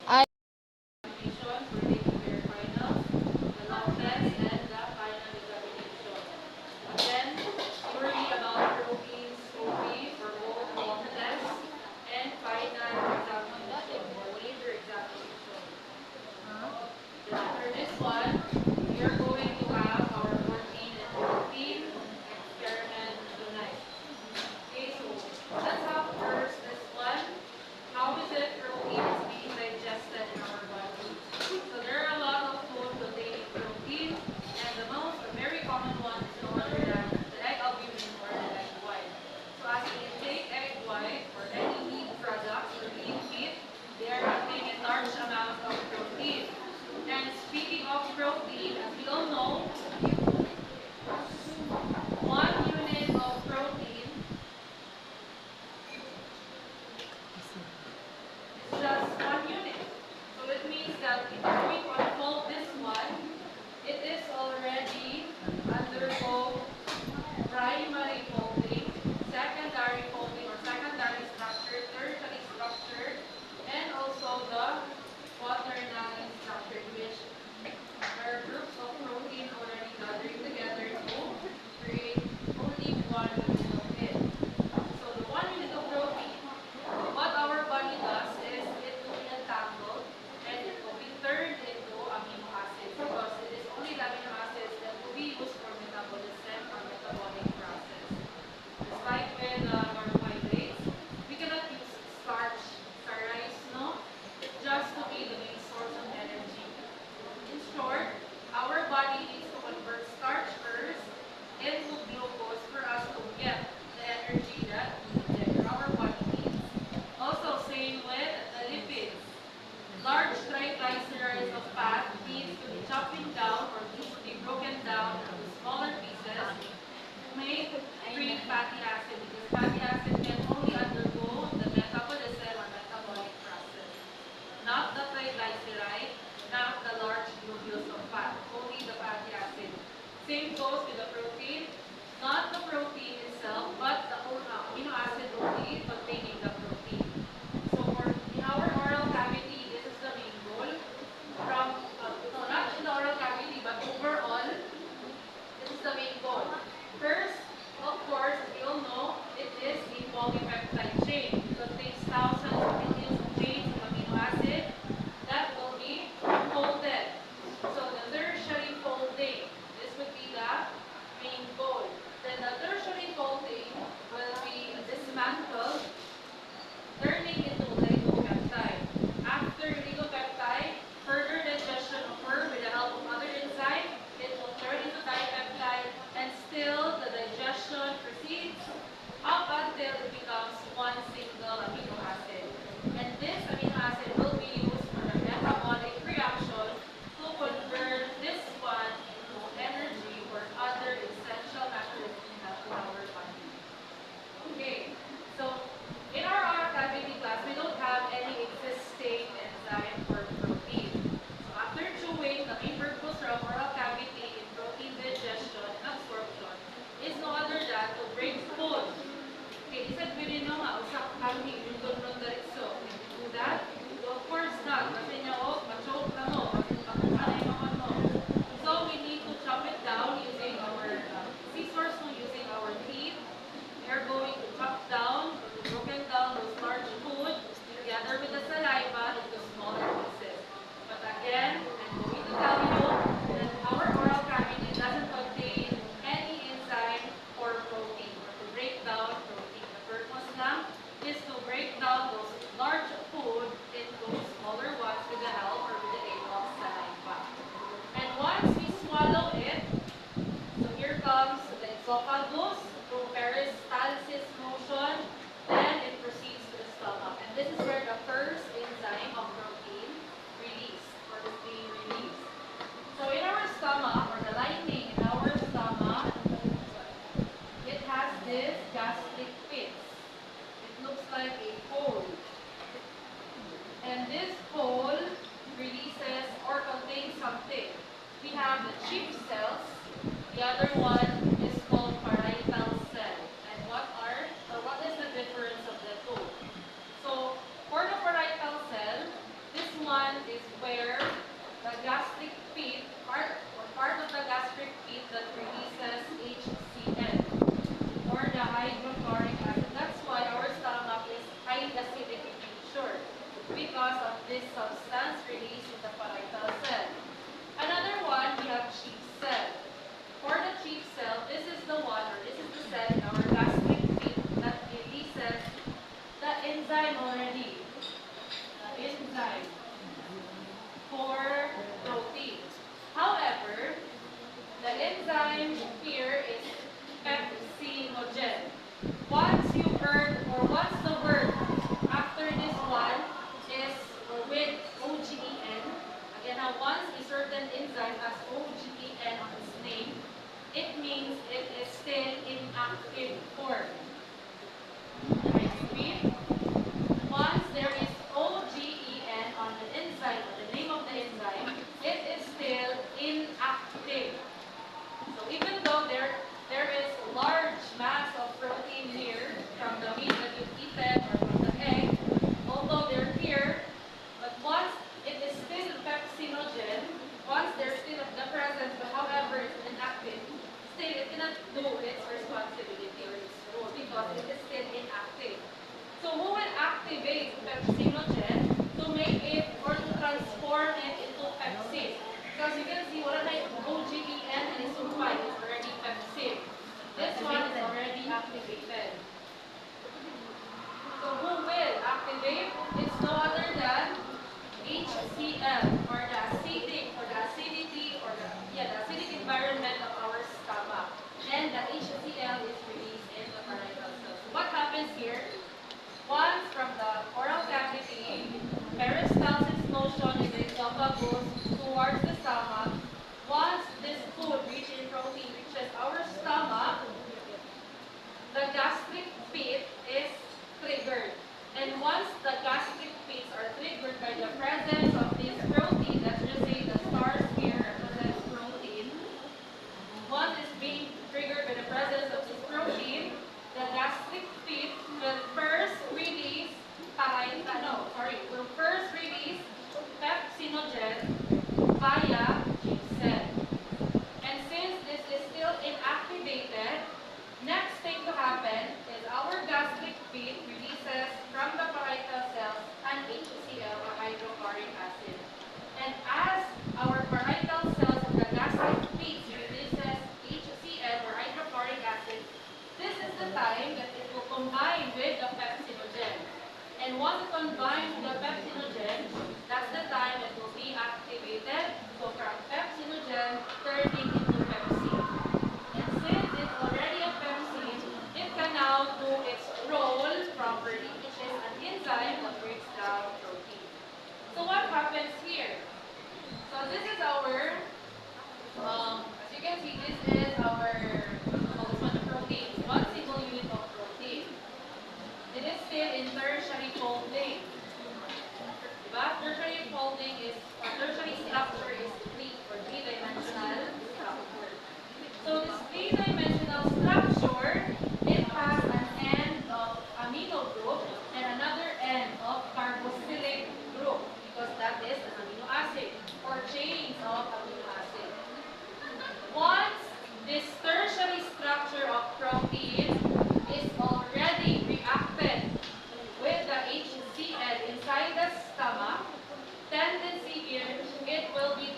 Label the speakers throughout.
Speaker 1: I
Speaker 2: Examinations related to their finals, the lab test, and the final examination. Again, purely about proteins only for both mock tests and final examination or major examination. For this one, we are going to have our protein and protein experiment tonight. Okay, so let's have first this one. How is it protein is being digested in our body? So there are a lot of food containing protein, and the most, a very common one is no other than the egg albumin or the egg white. So as we take egg white or any meat products or lean meat, they are containing large amounts of protein. And speaking of protein, as we all know, 1 unit of protein is just 1 unit. So it means that if we're going to unfold this one, it is already undergo primary folding, secondary folding or secondary structure, tertiary structure, and also the quaternary structure, which there are groups of protein already gathering together to create only 1 unit of it. So the 1 unit of protein, what our body does is it will be entangled and it will be turned into amino acids because it is only the amino acids that will be used for metabolism or metabolic process. Just like with carbohydrates, we cannot use starch sa rice, no? Just to be the main source of energy. In short, our body needs to convert starch first into glucose for us to get the energy that we needed or our body needs. Also, same with the lipids. Large triglycerides of fat needs to be chopping down or needs to be broken down into smaller pieces to make free fatty acid because fatty acid can only undergo the metabolism or metabolic process. Not the triglyceride, not the large globules of fat, only the fatty acid. Same goes with the protein, not the protein itself, but the amino acid only containing the protein. So for in our oral cavity, this is the main goal. From no, not in the oral cavity, but overall, this is the main goal. First, of course, as we all know, it is a polypeptide chain. It contains thousands or millions of chains of amino acid that will be folded. So the tertiary folding, this would be the main goal. Then the tertiary folding will be dismantled, turning into oligopeptide. After oligopeptide, further digestion occur with the help of other enzyme. It will turn into dipeptide, and still the digestion proceeds up until it becomes one single amino acid. And this amino acid will be used for the metabolic reaction to convert this one into energy or other essential macronutrients we have in our body. Okay, so in our oral cavity class, we don't have any existing enzyme for protein. So after chewing, the main purpose of oral cavity in protein digestion and absorption is no other than to break food. Okay, isang pwede nyo nga, usap kami, yung doon diretso. Can you do that? Well, of course not. Kasi nyo, oh, ma-choke na mo. Ano yung mga mo. So we need to chop it down using our scissors, so using our teeth. We are going to chop down, broken down those large food together with the saliva into smaller pieces. But again, I'm going to tell you that our oral cavity doesn't contain any enzyme for protein or to break down protein. The purpose lang is to break down those large food into smaller ones with the help or with the aid of saliva. And once we swallow it, so here comes the esophagus through peristalsis motion, then it proceeds to the stomach. And this is where the first enzyme of protein release or is being released. So in our stomach or the lining in our stomach, it has this gastric pit. It looks like a hole. And this hole releases or contains something. We have the chief cells. The other one is called parietal cell. And what is the difference of the two? So for the parietal cell, this one because of this substance released in the parietal cell. Another one, we have chief cell. For the chief cell, this is the one, or this is the cell in our gastric feed that releases the enzyme already. The enzyme for protein. However, the enzyme here is pepsinogen. Once you heard, or once the word after this one is with OGEN, again, now once a certain enzyme has OGEN on its name, it means it is still in active form. I repeat, once there is OGEN on the enzyme, or the name of the enzyme, it is still inactive. So even though there is a large mass of protein here from the meat that you've eaten or from the egg, although they're here, but once it is still pepsinogen, once there's still the presence, but however it's inactive, still it cannot do its responsibility or its role because it is still inactive. So who will activate pepsinogen to make it or to transform it into pepsin? Because you can see wala na yung OGEN and it's sulfide is already pepsin. This one is already activated. So who will activate? It's no other than HCl, or the acidic, or the acidity, or the acidic environment of our stomach. And the HCl is released in the parietal cells. So what happens here? Once from the oral cavity, peristalsis motion in the esophagus towards the stomach. Once this food rich in protein reaches our stomach, the gastric pit is triggered. And once the gastric pits are triggered by the presence of this protein, let's just say the stars here represents protein. Once it's being triggered by the presence of this protein, the gastric pit will first release will first release pepsinogen via G cell. And since this is still inactivated, next thing to happen is our gastric pit releases from the parietal cells an HCl or hydrochloric acid. And as our parietal cells of the gastric pit releases HCl or hydrochloric acid, this is the time that it will combine with the pepsinogen. And once it combines with the pepsinogen, that's the time it will be activated. So from pepsinogen turning into pepsin. And since it's already a pepsin, it can now do its role properly, which is an enzyme that breaks down protein. So what happens here? So this is our, as you can see, this is our, this one, the protein. One single unit of protein. It is still in tertiary folding. But tertiary folding is, or tertiary structure is three-dimensional structure. So this three-dimensional structure, it has an end of amino group and another end of carboxylic group because that is an amino acid or chains of amino acid. Once this tertiary structure of protein is already reacted with the HCl inside the stomach, tendency here, it will be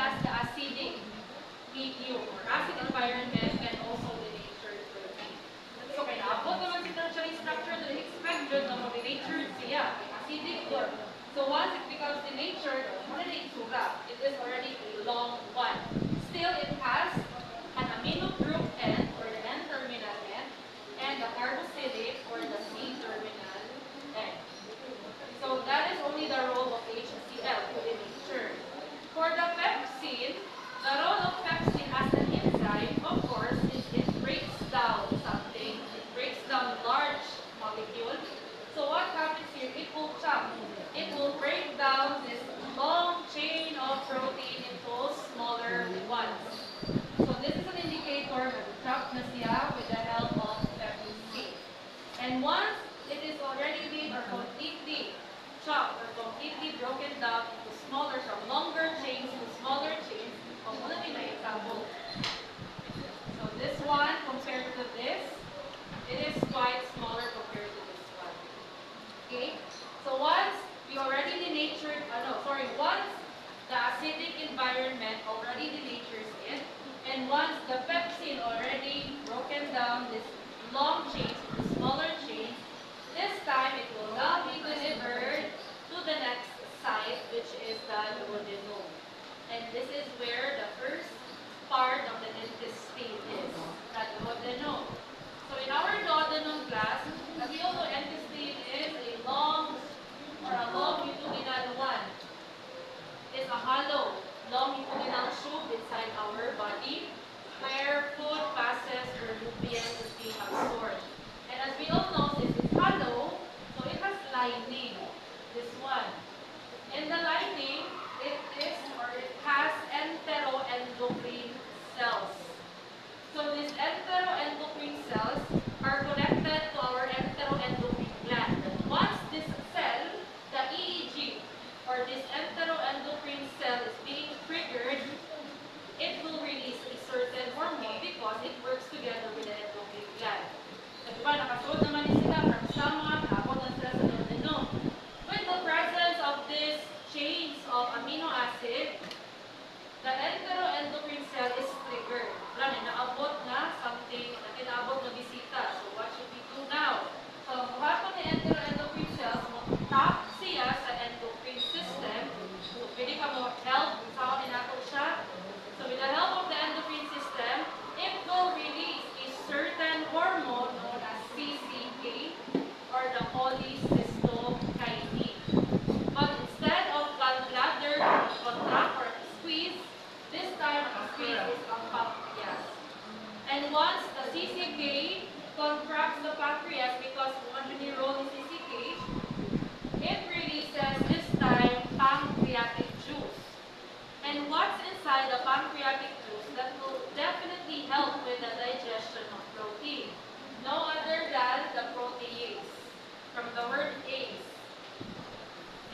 Speaker 2: as the acidic medium or acid environment and also the denatured protein. So kaya naabot naman si tertiary structure to the expected na mo-denatured siya, acidic or. So once it becomes denatured, ano na itsura? It is already a long one. Still, it has an amino group N or the N-terminal N and the carboxylic or the C-terminal N. So that is only the role of HCl to denature. For the pepsin, the role of pepsin as an enzyme, of course, is it breaks down something. It breaks down large molecules. So what happens here? It will chop. It will break down this long chain of protein into smaller ones. So this is an indicator that chop na siya with the help of pepsin. And once it is already made or completely chopped or completely broken down into smaller, from longer chains to smaller chains, kung muna din na example. So this one compared to this, it is quite smaller compared to this one. Okay? So once we already denatured, once the acidic environment already denatures it, and once the pepsin already broken down this long chains to smaller chains, this time it will now be delivered to the next site, which is the duodenum. And this is where the first part of the intestine is, the duodenum. So in our duodenum class, as we all know, intestine is a long longitudinal one. It's a hollow longitudinal tube inside our body where food passes or nutrients is being absorbed. And as we all know, since it's hollow, so it has lining. This one. In the lining, it has enteroendocrine cells. So these enteroendocrine cells are connected to our enteroendocrine gland. Once this cell, the EEG, or this enteroendocrine cell is being triggered, it will release a certain hormone because it works together with the endocrine gland. So, diba, nakasunod naman din sila from stomach, abot na sila sa duodenum. With the presence of these chains of amino acid, the enteroendocrine cell is triggered. Wala na, naabot na something, na tinaabot na bisita. So what should we do now? So, buhaton ni enteroendocrine cells, tap siya sa endocrine system. So, pwede ka mo help, sa akin nato siya. So, with the help of the endocrine system, it will release a certain hormone known as CCK or the cholecystokinin. But instead of gallbladder contract or squeeze, this time ang squeeze is ang pancreas. And once the CCK contracts the pancreas because one role is CCK, it releases this time pancreatic juice. And what's inside the pancreatic juice that will definitely help with the digestion of protein? No other than the protease. From the word ase.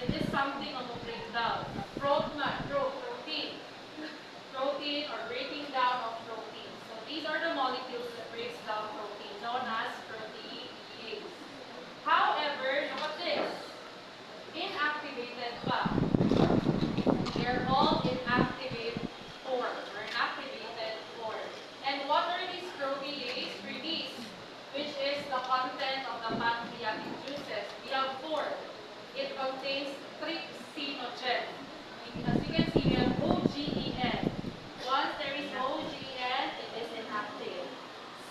Speaker 2: It is something on the breakdown. Protein. Protein or breaking down of protein. So these are the molecules that breaks down protein, known as protease. However, look at this. Inactivated pa. They're all inactivated form or inactivated form. And what are these protease? Release, which is the content of the pancreatic juices. We have four. It contains trypsinogen. As you can see, we have OGEN. Once there is OGEN, it is inactive.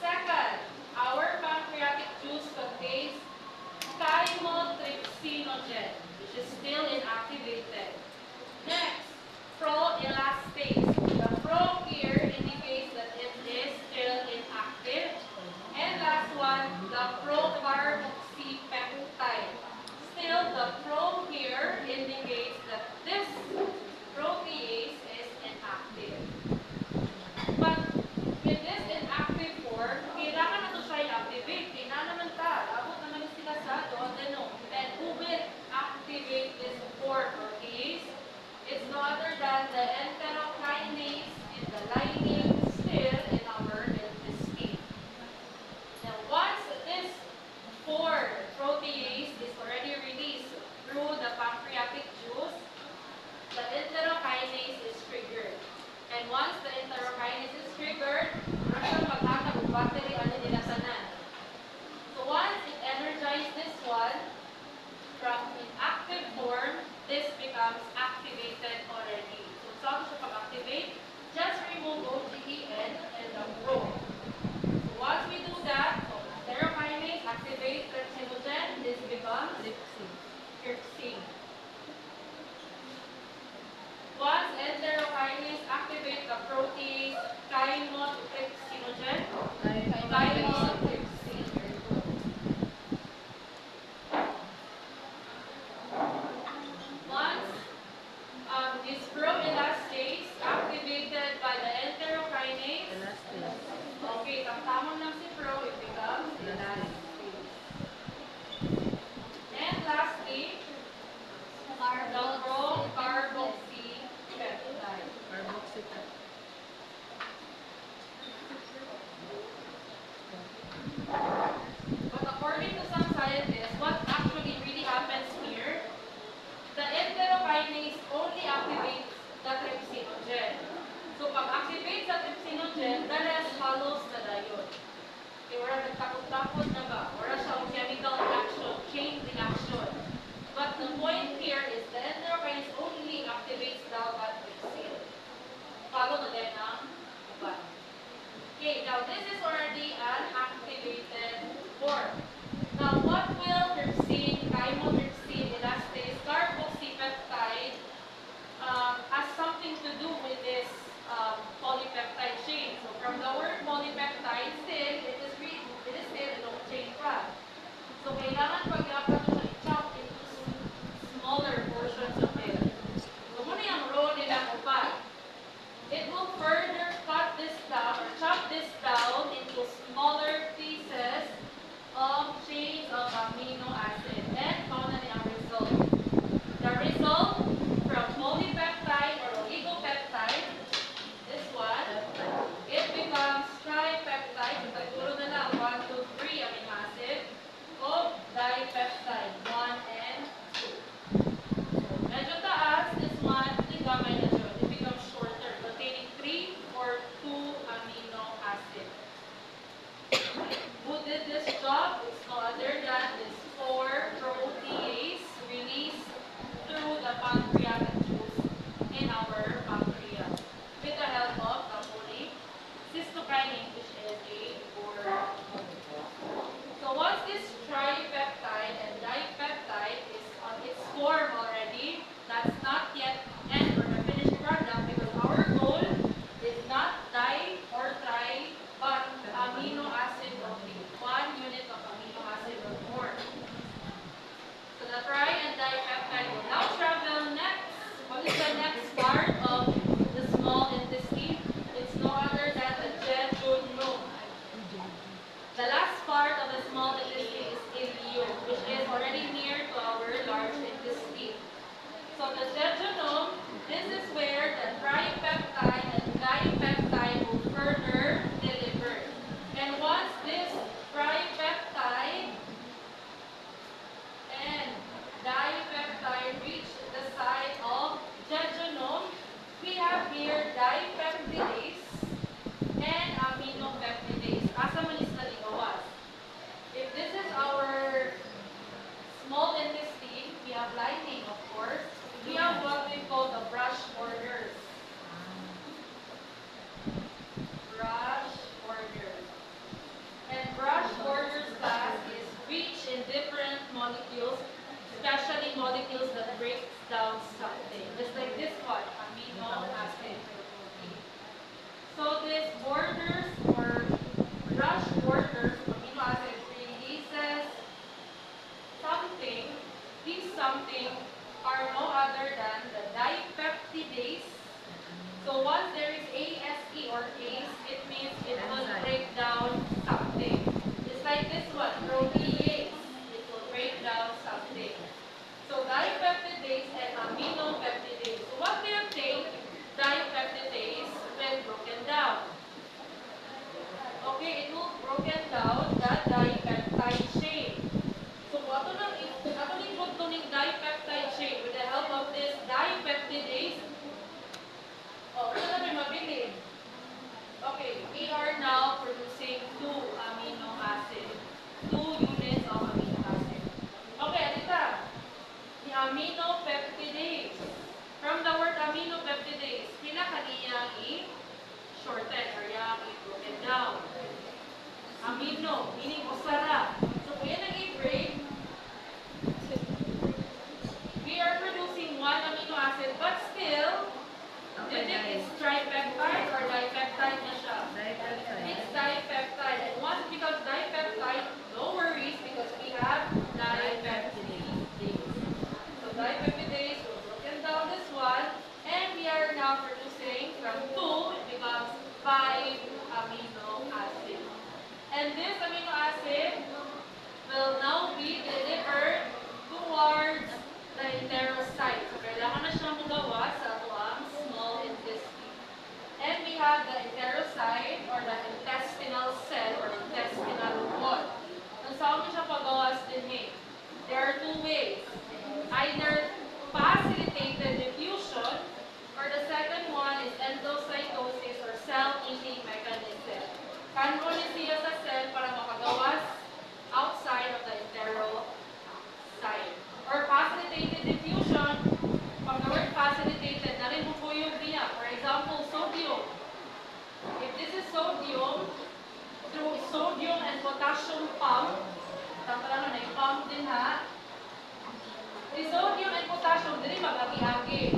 Speaker 2: Second, our pancreatic juice contains chymotrypsinogen, which is still inactivated. Next, proelastase. The pro here indicates that it is still inactive. And last one, the procarboxypeptide. Still, the pro here indicates that this protease is inactive. But with this inactive form, kailangan na ito siya i-activate. Kaya naman ta, abot naman sila sa duodenum. And who will activate this form protease? It's no other than the enterokinin chymotrypsin. Once this pro-elastase activated by the enterokinase, okay, tamtamon lang si pro, it becomes elastase. And lastly, the pro-carboxy peptide. But according to some scientists, what actually really happens here, the enterokinase only activates the trypsinogen. So pag activate sa trypsinogen, the rest follows na dayon. Okay, wala nagtakot-takot na ba? Wala siyang chemical reaction, chain reaction. But the point here is the enterokinase only activates the trypsin. Follow na din ang uban. Okay, now this is already an activated form. Now what will trypsin, chymotrypsin, elastase, carboxypeptide has something to do with this polypeptide chain. So from the word polypeptide, still, it is still a long chain pa. So kailangan pag-iapat siya i-chop into smaller portions of it. So muna yung role nila upan. It will further cut this down or chop this down into smaller pieces of chains of amino acid. And finally, ang result. The result from polypeptide or oligopeptide, this one, it becomes tripeptide. Tagturo na lang 1, 2, 3 amino acid of dipeptide 1 and 2. Medyo taas, this one, gamay na siya. It becomes shorter, containing 3 or 2 amino acid. Who did this job? It's no other than this 4-protease released through the pancreatic juice in our pancreas with the help of the cholecystokinin, which is a hormone. So once this tripeptide and dipeptide is on its form already, that's not yet end or the finished product because our goal is not di or tri, but amino acid only. 1 unit of amino acid or more. So the tri and dipeptide will now travel next. What is the next part of the small intestine? It's no other than the jejunum. The last part of the small intestine is ileum, which is already near to our large intestine. So the jejunum, this is where the tripeptide and dipeptide will further deliver. And once this tripeptide and dipeptide reach the site of jejunum, we have here dipeptidase and aminopeptidase. Asa man is naligawas. If this is our small intestine, we have lining, of course. We have what we call the brush borders. Brush borders. And brush borders class is rich in different molecules, especially molecules that break down something. Just like this one, amino acid. from 2, it becomes 5 amino acid. And this amino acid will now be delivered towards the enterocyte. So, kailangan na siyang magawa sa ating small intestine. And we have the enterocyte or the intestinal cell or intestinal wall. Kung saan mo siya pagawas din eh. There are two ways. Either facilitated diffusion or the second one is endocytosis or cell-eating mechanism. Kanon ni siya sa cell para makagawas outside of the enterocyte. Or facilitated diffusion, pag the word facilitated, na rin bubuyog niya. For example, sodium. If this is sodium, through sodium and potassium pump, tama na yung pump din ha, the sodium and potassium, dili mag-agi-agi.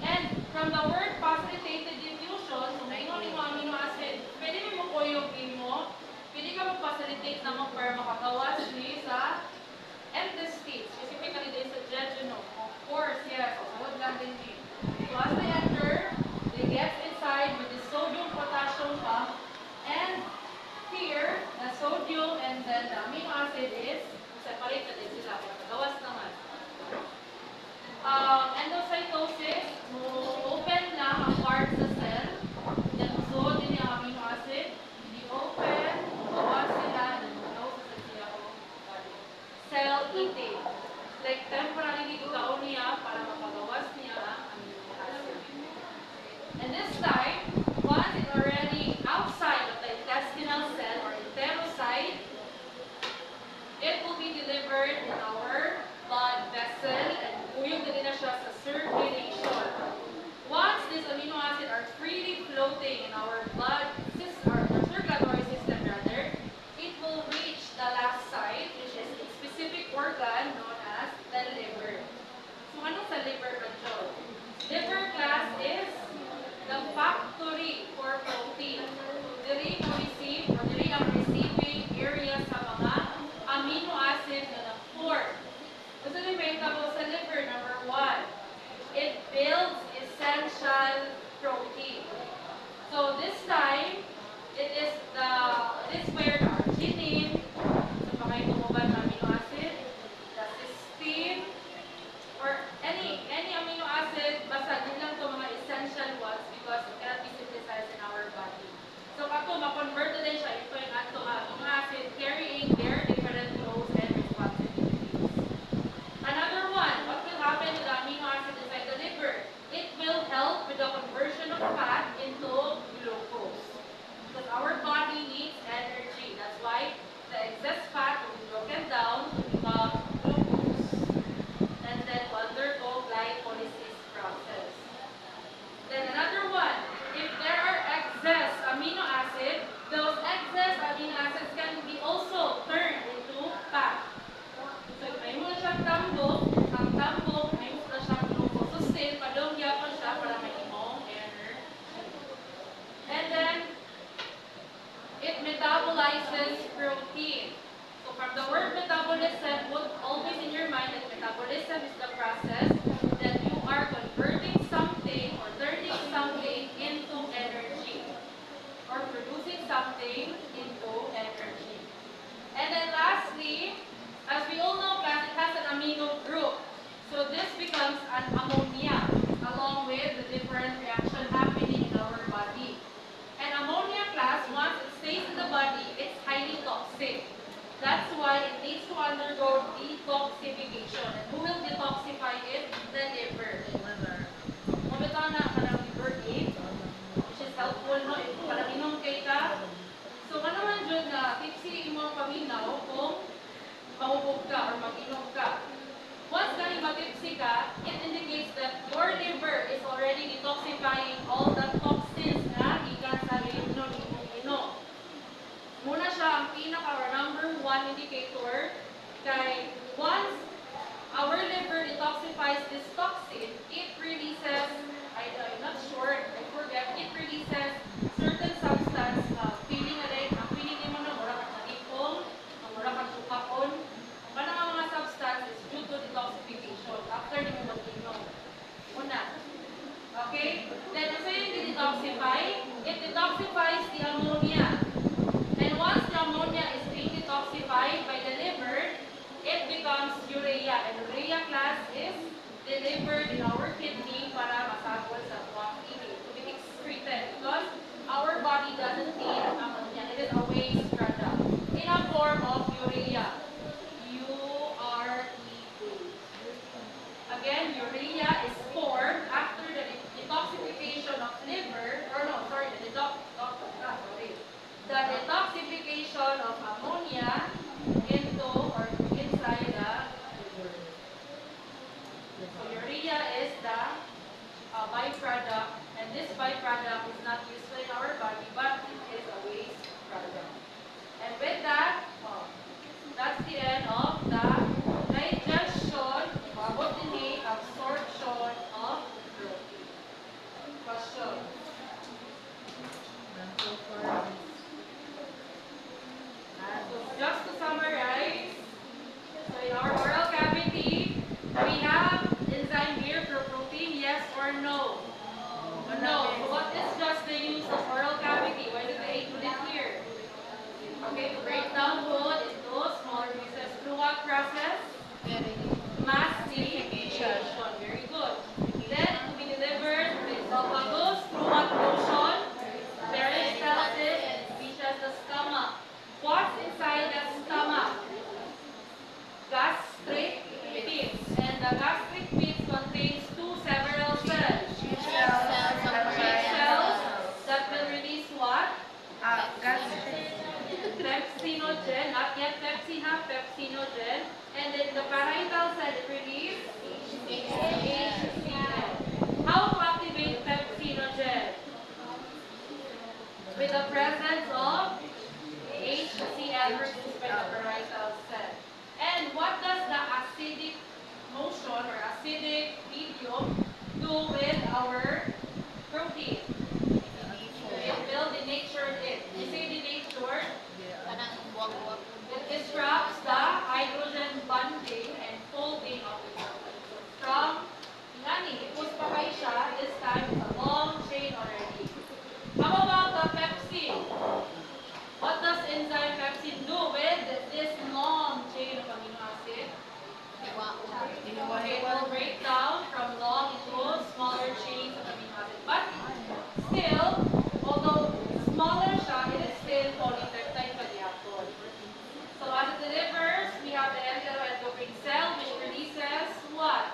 Speaker 2: And from the word facilitated diffusion, so naingon yung amino acid, pwede mo kuyogin mo, pwede ka mag-facilitate naman para makagawas ni sa intestine, specifically din sa jejunum. Of course, yes, sunod lang din din. So as they enter, they get inside with the sodium potassium pump, and here, the sodium and then the amino acid is separate na din sila, makagawas naman. Endocytosis, open lang ang part sa cell, then so din yung amino acid, i-open, gawas sila, then close sa siya o cell eating. Like temporarily ikaw niya para makagawas niya ang amino acid. And this time, once it's already outside of the intestinal cell or enterocyte, it will be delivered in our blood vessel and buyog din na siya sa circulation. Once these amino acids are freely floating in our blood system, or the circulatory system rather, it will reach the last site, which is a specific organ known as the liver. So ano sa liver control? Liver class is the factory for protein. Dili mo receive or dili ang receiving area sa mga amino acid na na-form. Gusto nyo ba sa liver? Number 1, it builds essential protein. So this time, it is where the arginine, sa pangaytumuban ng amino acid, the cysteine, or any amino acid, basta din lang ito mga essential ones because it cannot be synthesized in our body. So ako, ma-convert na din siya ito yung ato amino acid carrying their different roles and responsibilities. Another one, what will happen to the amino acid inside the liver? It will help with the conversion of fat into glucose. Because our body needs energy. That's why the excess fat will be broken down to become glucose. And then to undergo glycolysis process. Then another one, if there are excess amino acid, those excess amino acids can be also turned into fat. So may mo na siyang tambok, ang tambok may mo na siyang glucose. So still, padongya pa siya para may imong energy. And then, it metabolizes protein. So from the word metabolism, put always in your mind that metabolism is the process that you are converting something or turning something into energy or producing something into energy. And then lastly, as we all know, class, it has an amino group. So this becomes an ammonia along with the different reaction happening in our body. And ammonia class, once it stays in the body, it's highly toxic. That's why it needs to undergo detoxification. And who will detoxify liver, or no, sorry, the detoxification of ammonia into or inside the liver. So urea is the byproduct, and this byproduct is not useful in our body, but it is a waste product. And with that, that's the end of the digestion, the absorption of protein. Question. So just to summarize, so in our oral cavity, we have enzyme here for protein, yes or no? No. So what is just the use of oral cavity? Why did they include it here? Okay, to break down food into smaller pieces through what process? Mastication. Very good. Then to be delivered to the esophagus through what motion? Peristalsis, which has the stomach. What's inside the stomach? Gastric pits. And the gastric pits contains two several cells. Cells that will release what? Pepsinogen, not yet pepsin, pepsinogen. And then the parietal cell it release HCl. How to activate pepsinogen? With the presence of HCl produced by the parietal cell. And what does the acidic motion or acidic medium do with our protein? It will denature it. You say denatured? It disrupts the hydrogen bonding and folding of the protein. So from ngani, ipus pa kayo siya, this time it's a long chain already. How about the pepsin? What does enzyme pepsin do with this long chain of amino acid? It will break down from long into smaller chains of amino acid. But still, although smaller siya, it is still polypeptide pagyapon. So as it delivers, we have the enteroendocrine cell which releases what?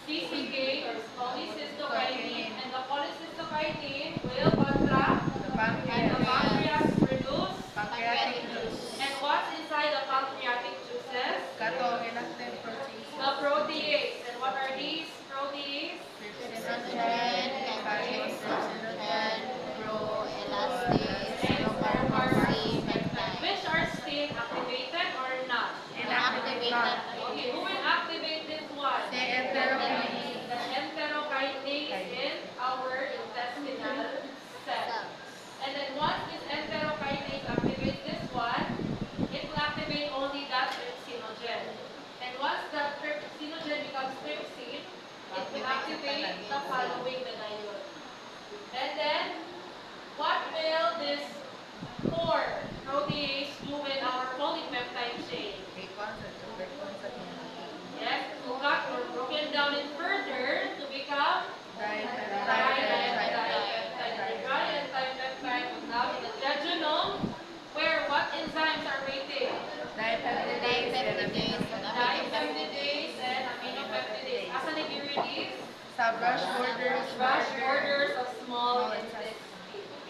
Speaker 2: CCK or cholecystokinin, and the cholecystokinin will contract and the pancreas produce
Speaker 1: Pancreatic juice.
Speaker 2: and what's inside the pancreatic juices?
Speaker 1: Cato-elastin protein.
Speaker 2: The protease. And what are these protease?
Speaker 1: Trypsinogen,
Speaker 3: Trypsinogen, proelastase,
Speaker 2: And
Speaker 3: procarboxy,
Speaker 2: which are still activated or not?
Speaker 3: inactivated.
Speaker 2: Okay, who will activate this one?
Speaker 1: the enterokinase.
Speaker 2: The enterokinase in our intestinal cell. And then once this enterokinase activates this one, it will activate only that trypsinogen. And once the trypsinogen becomes trypsin, it will activate the following the diol. And then, what will this 4 protease do with our polypeptide chain? Yes, to cut or broken down it further to become dipeptide will now in the jejunum, where what enzymes are waiting?
Speaker 3: Dipeptidase,
Speaker 2: Dipeptidase and aminopeptidase. Asan nag-release?
Speaker 1: Sa brush borders,
Speaker 2: Brush borders of small intestine.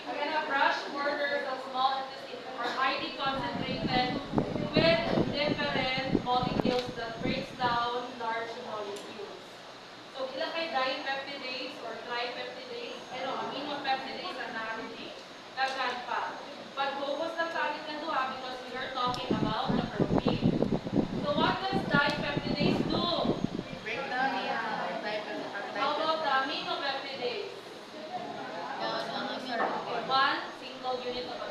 Speaker 2: Again, a brush borders of small intestine are highly concentrated with different molecules that breaks down large molecules. So, ilan kay dipeptidase or tripeptidase, pero aminopeptidase ang narinig. Daghan pa. Pag-focus lang sa atin na duha because we are talking about the protein. So, what does dipeptidase do?
Speaker 1: breakdown niya.
Speaker 2: How about the aminopeptidase? One single unit of